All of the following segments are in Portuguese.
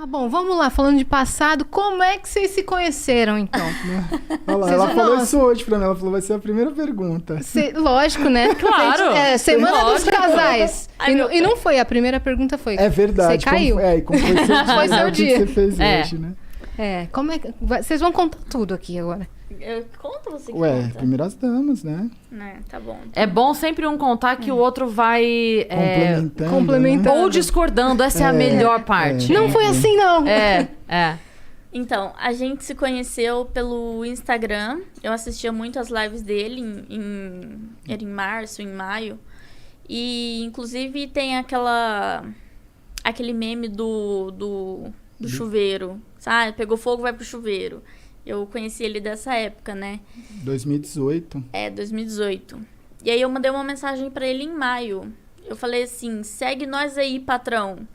Ah, bom, vamos lá, falando de passado, como é que vocês se conheceram, então? Olha lá, ela falou isso hoje pra mim, ela falou, vai ser a primeira pergunta. Lógico, né? Claro. Semana dos casais. Ai, E não foi, a primeira pergunta foi... É verdade. Você caiu. Como foi seu dia. Foi seu dia. Que você fez hoje, né? Como é que... Vocês vão contar tudo aqui agora. Conta você que Ué, conta. primeiras damas, né? Tá bom. É bom sempre um contar que o outro vai... complementando. Ou discordando, essa é a melhor parte. Não foi assim, não. Então, a gente se conheceu pelo Instagram. Eu assistia muito as lives dele era em março, em maio. E, inclusive, tem aquele meme do chuveiro. Sabe? Pegou fogo, vai pro chuveiro. Eu conheci ele dessa época, né? 2018. 2018. E aí eu mandei uma mensagem pra ele em maio. Eu falei assim, segue nós aí, patrão.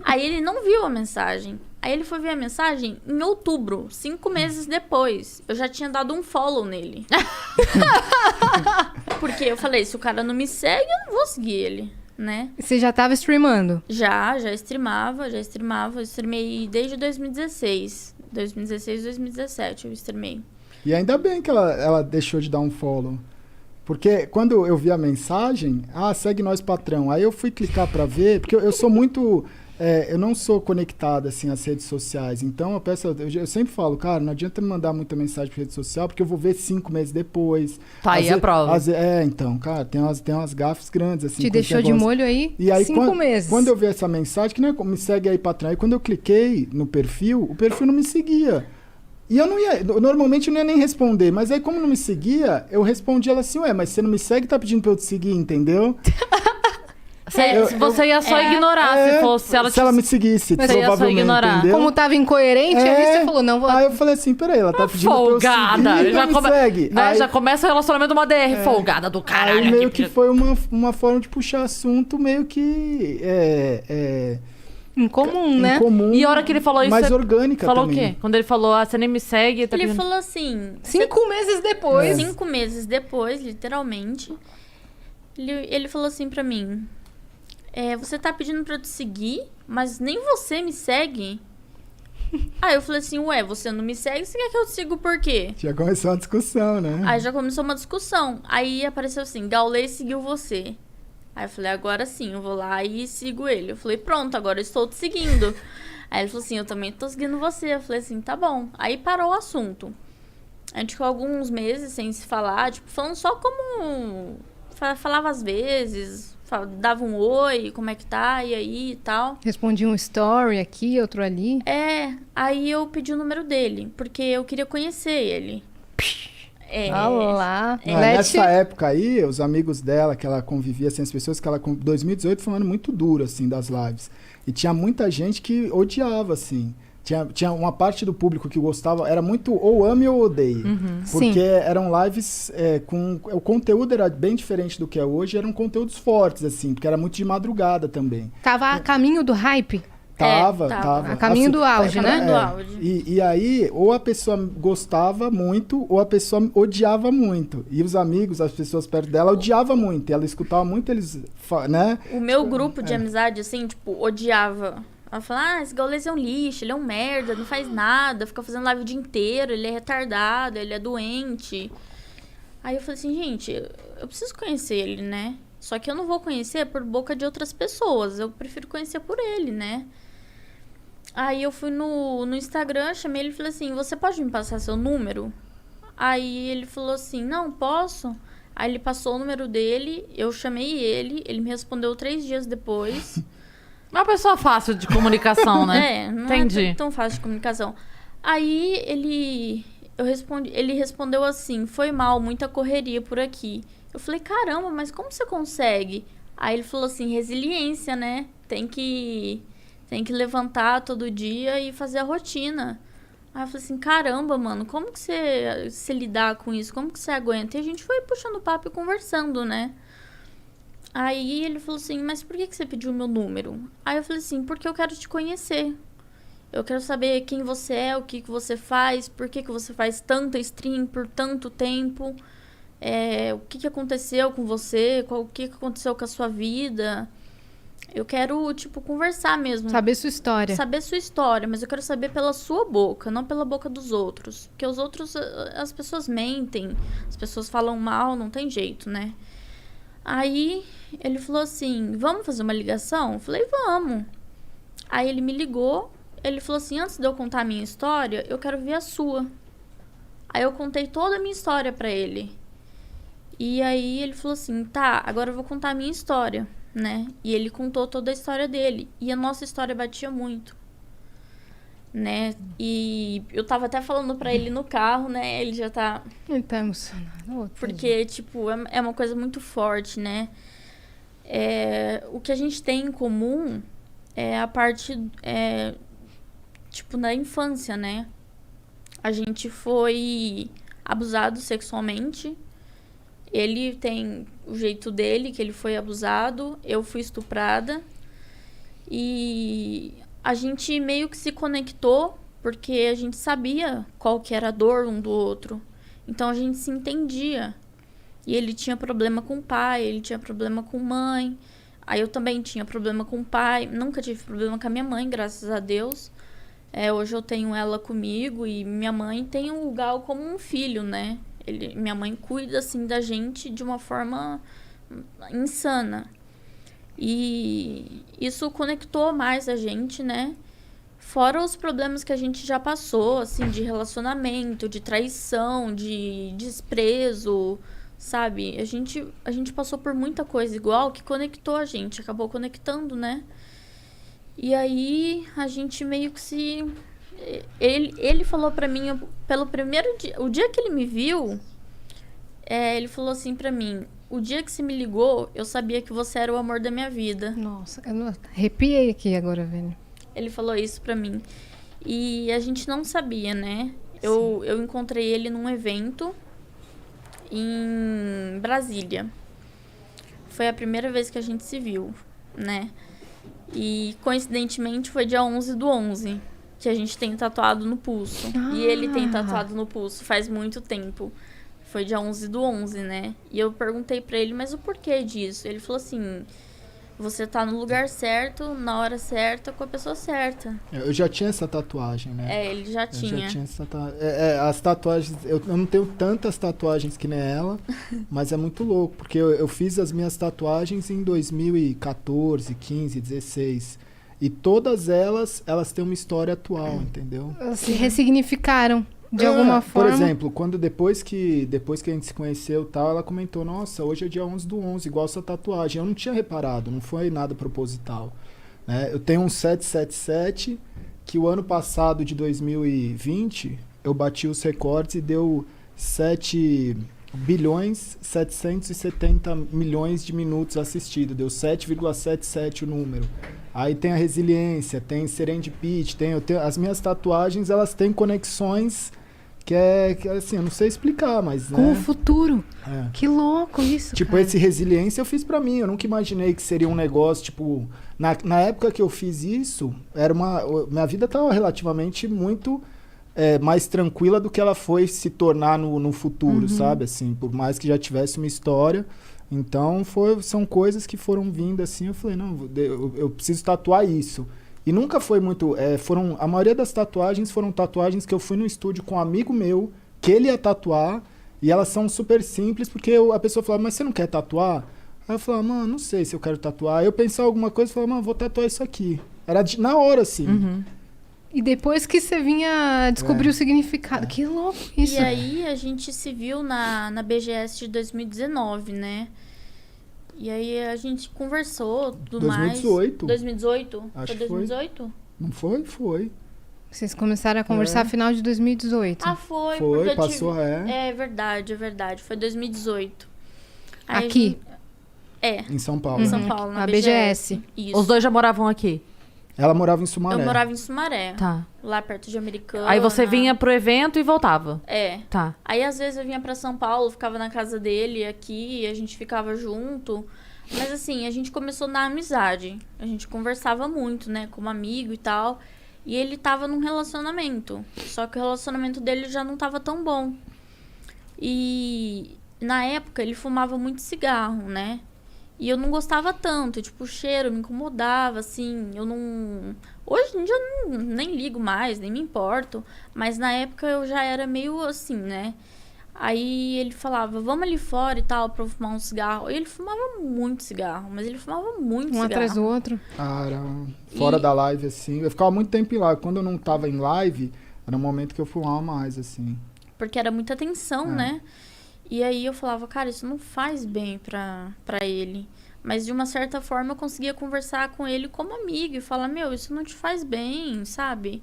Aí ele não viu a mensagem. Aí ele foi ver a mensagem em outubro, 5 meses depois. Eu já tinha dado um follow nele. Porque eu falei, se o cara não me segue, eu não vou seguir ele, né? Você já tava streamando? Já streamava. Eu streamei desde 2016. 2017 eu streamei. E ainda bem que ela deixou de dar um follow. Porque quando eu vi a mensagem, segue nós, patrão. Aí eu fui clicar pra ver, porque eu sou muito... eu não sou conectado, assim, às redes sociais. Então, eu sempre falo, cara, não adianta me mandar muita mensagem pra rede social, porque eu vou ver 5 meses depois. Tá aí a prova. Então, cara, tem umas gafes grandes, assim. Te deixou de molho aí, e aí 5 meses. Quando eu vi essa mensagem, que não é me segue aí, patrão. Aí quando eu cliquei no perfil, o perfil não me seguia. E eu não ia, normalmente eu não ia nem responder, mas aí como não me seguia, eu respondi ela assim, mas você não me segue, tá pedindo pra eu te seguir, entendeu? Você ia só ignorar se fosse... Se ela me seguisse, você ia só ignorar. Entendeu? Como tava incoerente, aí você falou, não vou... Aí eu falei assim, peraí, ela tá pedindo folgada. pra eu seguir, Já me segue. Né? Aí, já começa o relacionamento de uma DR, folgada do caralho. Aí meio que foi uma forma de puxar assunto meio que... Incomum, né? Incomum, e a hora que ele falou isso... mais orgânica falou também. o quê? Quando ele falou, você nem me segue... Ele falou assim... 5 meses depois. 5 meses depois, literalmente. Ele falou assim pra mim... você tá pedindo pra eu te seguir, mas nem você me segue? Aí eu falei assim, você não me segue, você quer que eu te siga por quê? Já começou uma discussão, né? Aí já começou uma discussão. Aí apareceu assim, Gaulês seguiu você. Aí eu falei, agora sim, eu vou lá e sigo ele. Eu falei, pronto, agora eu estou te seguindo. Aí ele falou assim, eu também tô seguindo você. Eu falei assim, tá bom. Aí parou o assunto. A gente ficou alguns meses sem se falar, tipo, falando só como... Falava às vezes, dava um oi, como é que tá, e aí e tal. Respondi um story aqui, outro ali. Aí eu pedi o número dele, porque eu queria conhecer ele. Olá. Nessa época aí, os amigos dela, que ela convivia, assim, as pessoas que ela... 2018 foi um ano muito duro, assim, das lives. E tinha muita gente que odiava, assim. Tinha uma parte do público que gostava, era muito ou ame ou odeie. Porque Sim. eram lives o conteúdo era bem diferente do que é hoje, eram conteúdos fortes, assim, porque era muito de madrugada também. Tava a caminho do hype. Tava. A caminho do auge, a né? caminho do auge. E aí, ou a pessoa gostava muito, ou a pessoa odiava muito. E os amigos, as pessoas perto dela, odiavam muito. E ela escutava muito eles, né? O meu grupo de amizade, assim, tipo, odiava. Ela falava, esse Gaules é um lixo, ele é um merda, não faz nada, fica fazendo live o dia inteiro, ele é retardado, ele é doente. Aí eu falei assim, gente, eu preciso conhecer ele, né? Só que eu não vou conhecer por boca de outras pessoas, eu prefiro conhecer por ele, né? Aí eu fui no Instagram, chamei ele e falei assim, você pode me passar seu número? Aí ele falou assim, não, posso. Aí ele passou o número dele, eu chamei ele me respondeu 3 dias depois. Uma pessoa fácil de comunicação, né? Não Entendi. é tão fácil de comunicação. Aí ele respondeu assim, foi mal, muita correria por aqui. Eu falei, caramba, mas como você consegue? Aí ele falou assim, resiliência, né? Tem que levantar todo dia e fazer a rotina. Aí eu falei assim, caramba, mano, como que você lidar com isso? Como que você aguenta? E a gente foi puxando papo e conversando, né? Aí ele falou assim, mas por que você pediu o meu número? Aí eu falei assim, porque eu quero te conhecer. Eu quero saber quem você é, o que você faz, por que você faz tanta stream por tanto tempo. O que aconteceu com você, o que aconteceu com a sua vida. eu quero, tipo, conversar mesmo. Saber sua história. Saber sua história, mas eu quero saber pela sua boca, não pela boca dos outros. Porque os outros, as pessoas mentem, as pessoas falam mal, não tem jeito, né? Aí ele falou assim, vamos fazer uma ligação? Eu falei, vamos. Aí ele me ligou, ele falou assim, antes de eu contar a minha história, eu quero ver a sua. Aí eu contei toda a minha história pra ele. E aí ele falou assim, tá, agora eu vou contar a minha história, né? E ele contou toda a história dele. E a nossa história batia muito, né? E eu tava até falando pra ele no carro, né? Ele já tá... Ele tá emocionado. Porque, tipo, é uma coisa muito forte, né? O que a gente tem em comum é a parte, tipo, na infância, né? A gente foi abusado sexualmente. Ele tem o jeito dele, que ele foi abusado. Eu fui estuprada. E a gente meio que se conectou, porque a gente sabia qual que era a dor um do outro. Então a gente se entendia. E ele tinha problema com o pai, ele tinha problema com mãe. Aí eu também tinha problema com o pai. Nunca tive problema com a minha mãe, graças a Deus. Hoje eu tenho ela comigo e minha mãe tem o Gal como um filho, né? Minha mãe cuida, assim, da gente de uma forma insana. E isso conectou mais a gente, né? Fora os problemas que a gente já passou, assim, de relacionamento, de traição, de desprezo, sabe? A gente passou por muita coisa igual que conectou a gente, acabou conectando, né? E aí a gente meio que se... Ele falou pra mim, pelo primeiro dia... O dia que ele me viu, ele falou assim pra mim, o dia que você me ligou, eu sabia que você era o amor da minha vida. Nossa, eu arrepiei aqui agora, vendo. Ele falou isso pra mim. E a gente não sabia, né? Eu encontrei ele num evento em Brasília. Foi a primeira vez que a gente se viu, né? E, coincidentemente, foi dia 11/11, que a gente tem tatuado no pulso. E ele tem tatuado no pulso faz muito tempo. Foi dia 11/11, né? E eu perguntei pra ele, mas o porquê disso? Ele falou assim, você tá no lugar certo, na hora certa, com a pessoa certa. Eu já tinha essa tatuagem, né? Ele já tinha. Eu já tinha essa tatuagem. As tatuagens, eu não tenho tantas tatuagens que nem ela, mas é muito louco, porque eu fiz as minhas tatuagens em 2014, 15, 16. E todas elas têm uma história atual, entendeu? Elas se ressignificaram de alguma forma. Por exemplo, depois que a gente se conheceu e tal, ela comentou, nossa, hoje é dia 11/11, igual essa tatuagem. Eu não tinha reparado, não foi nada proposital, né? Eu tenho um 777, que o ano passado, de 2020, eu bati os recordes e deu 7.770.000.000 de minutos assistidos. Deu 7,77 o número. Aí tem a resiliência, tem serendipity, as minhas tatuagens, elas têm conexões que assim, eu não sei explicar, mas, né? Com o futuro. Que louco isso, tipo, cara. esse resiliência eu fiz pra mim, eu nunca imaginei que seria um negócio, tipo... Na época que eu fiz isso, minha vida tava relativamente muito mais tranquila do que ela foi se tornar no futuro, sabe? Assim, por mais que já tivesse uma história... Então, são coisas que foram vindo assim, eu falei, não, eu preciso tatuar isso. E nunca foi muito... a maioria das tatuagens foram tatuagens que eu fui no estúdio com um amigo meu, que ele ia tatuar, e elas são super simples, porque a pessoa falava, mas você não quer tatuar? Aí eu falava, mano, não sei se eu quero tatuar. Aí eu pensava alguma coisa e falava, mano, vou tatuar isso aqui. Era na hora, assim. E depois que você vinha descobrir o significado. Que louco isso. E aí a gente se viu na BGS de 2019, né? E aí a gente conversou, tudo 2018. mais. 2018? Acho Foi 2018? Não foi? Foi. Vocês começaram a conversar no final de 2018. Ah, foi. Foi, passou, É verdade. Foi 2018. Aí aqui? Em São Paulo. Em São Paulo, na A BGS. Isso. Os dois já moravam aqui? Ela morava em Sumaré. Eu morava em Sumaré. Tá. Lá perto de Americana. Aí você vinha pro evento e voltava? Tá. Aí às vezes eu vinha pra São Paulo, ficava na casa dele aqui, a gente ficava junto. Mas assim, a gente começou na amizade. A gente conversava muito, né, como amigo e tal. E ele tava num relacionamento. Só que o relacionamento dele já não tava tão bom. E na época ele fumava muito cigarro, né? E eu não gostava tanto, tipo, o cheiro me incomodava, assim, eu não... Hoje em dia eu nem ligo mais, nem me importo, mas na época eu já era meio assim, né? Aí ele falava, vamos ali fora e tal, pra eu fumar um cigarro. E ele fumava muito cigarro, mas ele fumava muito cigarro. Um atrás do outro. Ah, era fora da live, assim. Eu ficava muito tempo em live. Quando eu não tava em live, era um momento que eu fumava mais, assim. Porque era muita tensão, né? E aí eu falava, cara, isso não faz bem pra ele. Mas de uma certa forma eu conseguia conversar com ele como amigo e falar, meu, isso não te faz bem, sabe?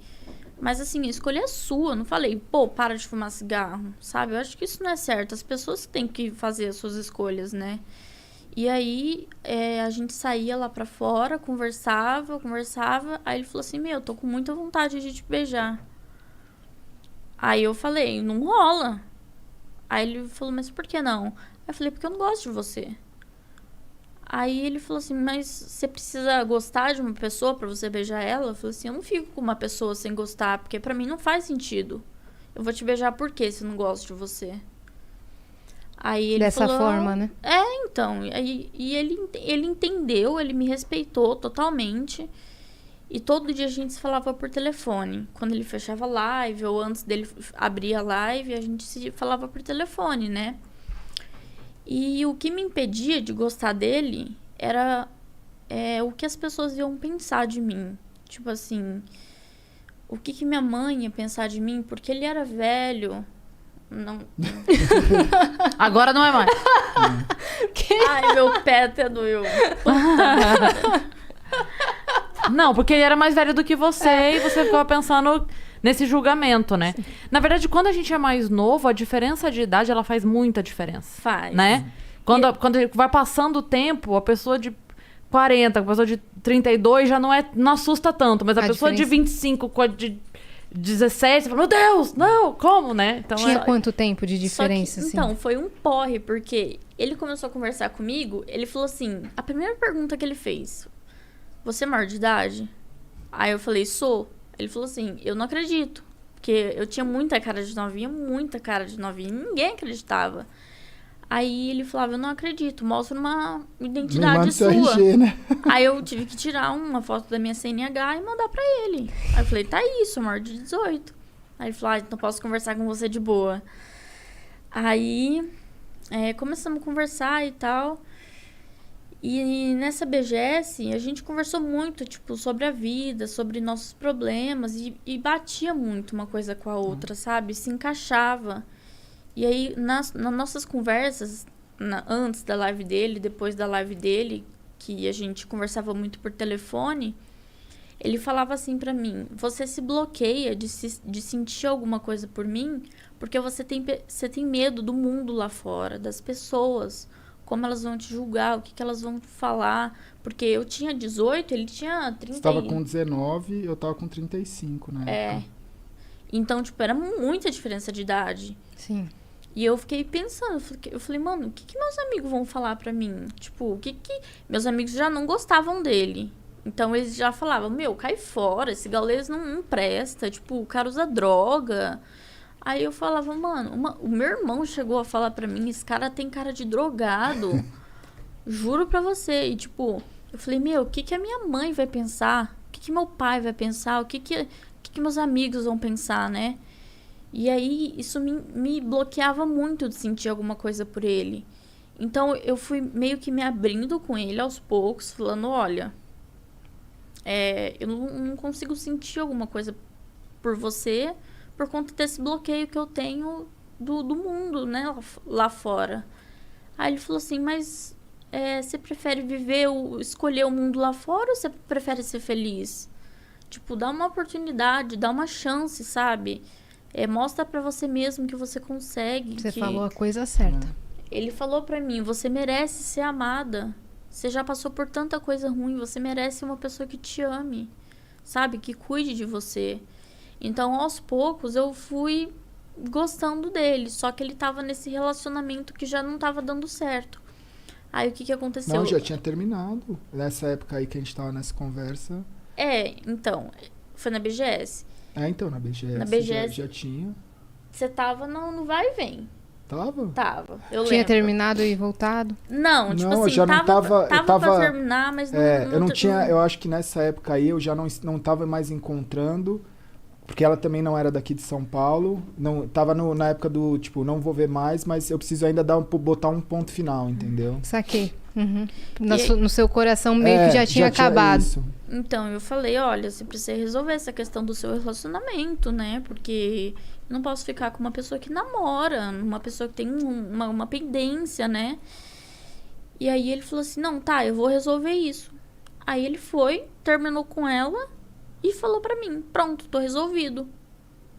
Mas assim, a escolha é sua. Não falei, pô, para de fumar cigarro, sabe? Eu acho que isso não é certo. As pessoas têm que fazer as suas escolhas, né? E aí a gente saía lá pra fora, conversava. Aí ele falou assim, meu, tô com muita vontade de te beijar. Aí eu falei, não rola. Aí ele falou, mas por que não? Aí eu falei, porque eu não gosto de você. Aí ele falou assim, mas você precisa gostar de uma pessoa pra você beijar ela? Eu falei assim, eu não fico com uma pessoa sem gostar, porque pra mim não faz sentido. Eu vou te beijar por quê se eu não gosto de você? Aí ele Dessa falou, forma, né? Então. E ele entendeu, ele me respeitou totalmente. E todo dia a gente se falava por telefone. Quando ele fechava a live, ou antes dele abrir a live, a gente se falava por telefone, né? E o que me impedia de gostar dele era o que as pessoas iam pensar de mim. Tipo assim, o que minha mãe ia pensar de mim? Porque ele era velho. Não. Agora não é mais. Ai, meu pé até doeu. Não, porque ele era mais velho do que você e você ficava pensando nesse julgamento, né? Sim. Na verdade, quando a gente é mais novo, a diferença de idade, ela faz muita diferença. Faz. Né? Quando vai passando o tempo, a pessoa de 40, a pessoa de 32 já não assusta tanto, mas a pessoa de 25 com a de 17, você fala, meu Deus, não, como, né? Então, tinha quanto tempo de diferença, assim? Então, foi um porre, porque ele começou a conversar comigo, ele falou assim, a primeira pergunta que ele fez, você é maior de idade? Aí eu falei, sou. Ele falou assim, eu não acredito. Porque eu tinha muita cara de novinha, e ninguém acreditava. Aí ele falava, eu não acredito, mostra uma identidade sua. RG, né? Aí eu tive que tirar uma foto da minha CNH e mandar pra ele. Aí eu falei, tá aí, sou maior de 18. Aí ele falou, então posso conversar com você de boa. Aí começamos a conversar e tal. E nessa BGS, a gente conversou muito, tipo, sobre a vida, sobre nossos problemas. E batia muito uma coisa com a outra, sabe? Se encaixava. E aí, nas nossas conversas, antes da live dele, depois da live dele, que a gente conversava muito por telefone, ele falava assim pra mim, você se bloqueia de sentir alguma coisa por mim, porque você tem medo do mundo lá fora, das pessoas, como elas vão te julgar, o que elas vão falar. Porque eu tinha 18, ele tinha 30. Você tava com 19, eu tava com 35, né? Então, tipo, era muita diferença de idade. Sim. E eu fiquei pensando, eu falei, mano, o que meus amigos vão falar pra mim? Tipo, meus amigos já não gostavam dele. Então, eles já falavam, meu, cai fora, esse gaulês não presta, tipo, o cara usa droga. Aí eu falava, mano, o meu irmão chegou a falar pra mim, esse cara tem cara de drogado. Juro pra você. E, tipo, eu falei, meu, o que a minha mãe vai pensar? O que meu pai vai pensar? O que meus amigos vão pensar, né? E aí, isso me bloqueava muito de sentir alguma coisa por ele. Então, eu fui meio que me abrindo com ele aos poucos, falando, olha, eu não consigo sentir alguma coisa por você por conta desse bloqueio que eu tenho do mundo, né, lá fora. Aí ele falou assim, mas você prefere escolher o mundo lá fora ou você prefere ser feliz? Tipo, dá uma oportunidade, dá uma chance, sabe? Mostra pra você mesmo que você consegue. Você falou a coisa certa. Ele falou pra mim, você merece ser amada. Você já passou por tanta coisa ruim, você merece uma pessoa que te ame, sabe? Que cuide de você. Então, aos poucos, eu fui gostando dele. Só que ele tava nesse relacionamento que já não tava dando certo. Aí, o que aconteceu? Não, já tinha terminado. Nessa época aí que a gente tava nessa conversa. Então, foi na BGS. Então, na BGS. Na BGS já tinha. Você tava no vai e vem. Tava? Tava, eu Tinha lembro. terminado e voltado? Não, tipo Não, eu assim, já não tava- eu pra tava- terminar, mas não... Eu não tinha, eu acho que nessa época aí eu já não tava mais encontrando, porque ela também não era daqui de São Paulo, não tava na época do, tipo, não vou ver mais, mas eu preciso ainda botar um ponto final, entendeu? Saquei. Uhum. E- No seu coração meio que já tinha acabado. Isso. Então, eu falei, olha, você precisa resolver essa questão do seu relacionamento, né? Porque eu não posso ficar com uma pessoa que namora, uma pessoa que tem uma pendência, né? E aí ele falou assim, não, tá, eu vou resolver isso. Aí ele foi, terminou com ela e falou pra mim, pronto, tô resolvido.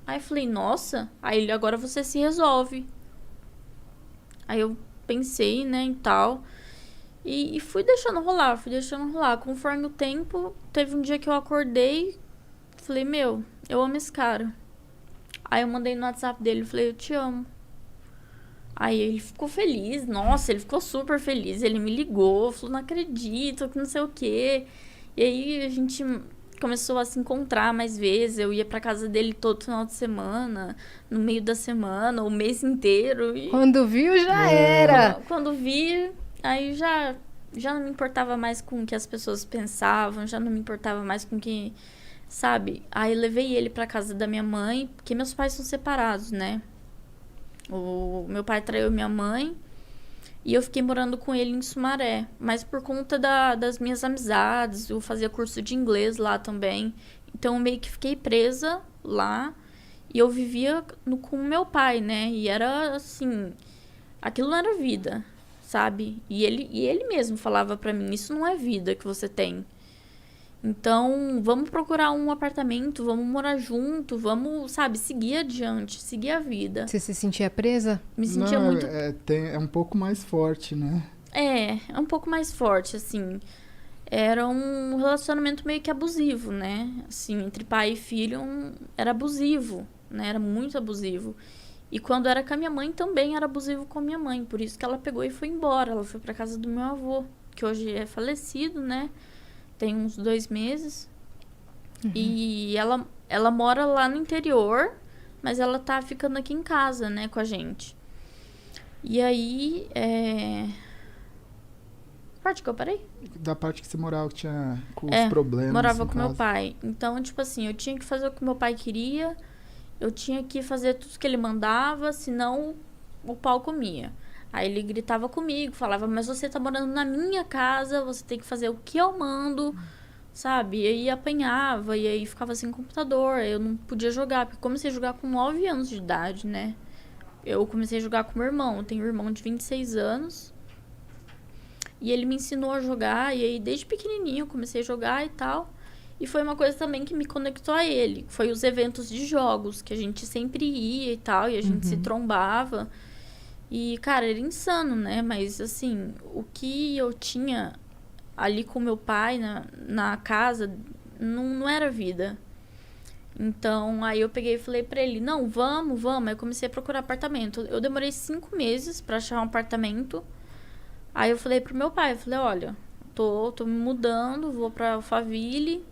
Aí eu falei, nossa, aí ele, agora você se resolve. Aí eu pensei, né, e tal... E fui deixando rolar. Conforme o tempo, teve um dia que eu acordei, falei, meu, eu amo esse cara. Aí eu mandei no WhatsApp dele, falei, eu te amo. Aí ele ficou feliz, nossa, ele ficou super feliz. Ele me ligou, falou, não acredito, que não sei o quê. E aí a gente começou a se encontrar mais vezes. Eu ia pra casa dele todo final de semana, no meio da semana, o mês inteiro. E Quando viu, já era. quando vi... Aí já não me importava mais com o que as pessoas pensavam, já não me importava mais com o que, sabe? Aí levei ele pra casa da minha mãe, porque meus pais são separados, né? O meu pai traiu minha mãe e eu fiquei morando com ele em Sumaré. Mas por conta das minhas amizades, eu fazia curso de inglês lá também. Então eu meio que fiquei presa lá e eu vivia com o meu pai, né? E era assim, aquilo não era vida. Sabe? E ele mesmo falava pra mim, isso não é vida que você tem. Então, vamos procurar um apartamento, vamos morar junto, vamos, sabe, seguir adiante, seguir a vida. Você se sentia presa? Me sentia Não, muito... É um pouco mais forte, né? É um pouco mais forte, assim. Era um relacionamento meio que abusivo, né? Assim, entre pai e filho, era abusivo, né? Era muito abusivo. E quando era com a minha mãe, também era abusivo com a minha mãe. Por isso que ela pegou e foi embora. Ela foi pra casa do meu avô, que hoje é falecido, né? Tem uns 2 meses. Uhum. E ela mora lá no interior, mas ela tá ficando aqui em casa, né, com a gente. E aí, parte que eu parei? Da parte que você morava, que tinha com os problemas. Morava com casa. meu pai. Então, tipo assim, eu tinha que fazer o que meu pai queria... Eu tinha que fazer tudo que ele mandava, senão o pau comia. Aí ele gritava comigo, falava, mas você tá morando na minha casa, você tem que fazer o que eu mando, sabe? E aí apanhava, e aí ficava sem computador, eu não podia jogar, porque eu comecei a jogar com 9 anos de idade, né? Eu comecei a jogar com meu irmão, eu tenho um irmão de 26 anos, e ele me ensinou a jogar, e aí desde pequenininho eu comecei a jogar e tal... E foi uma coisa também que me conectou a ele. Foi os eventos de jogos, que a gente sempre ia e tal, e a gente se trombava. E, cara, era insano, né? Mas, assim, o que eu tinha ali com meu pai na casa não era vida. Então, aí eu peguei e falei pra ele, não, vamos. Aí eu comecei a procurar apartamento. Eu demorei 5 meses pra achar um apartamento. Aí eu falei pro meu pai, eu falei, olha, tô me mudando, vou pra Alphaville...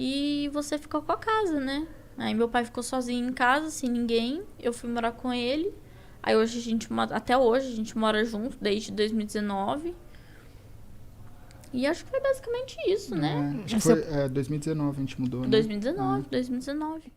E você ficou com a casa, né? Aí meu pai ficou sozinho em casa, sem ninguém. Eu fui morar com ele. Aí hoje até hoje a gente mora junto, desde 2019. E acho que foi basicamente isso, né? Acho que foi 2019 a gente mudou, né? 2019.